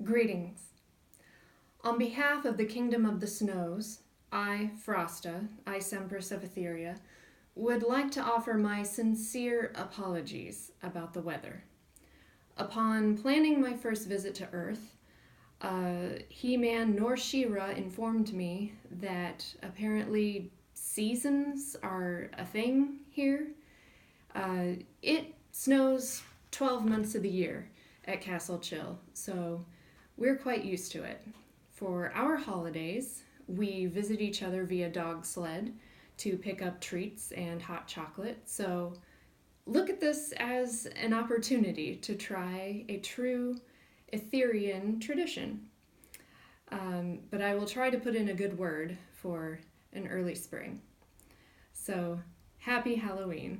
Greetings. On behalf of the Kingdom of the Snows, I, Frosta, Empress of Etheria, would like to offer my sincere apologies about the weather. Upon planning my first visit to Earth, He-Man nor She-Ra informed me that apparently seasons are a thing here. It snows 12 months of the year at Castle Chill, so we're quite used to it. For our holidays, we visit each other via dog sled to pick up treats and hot chocolate, so look at this as an opportunity to try a true Etherian tradition. But I will try to put in a good word for an early spring. So, happy Halloween.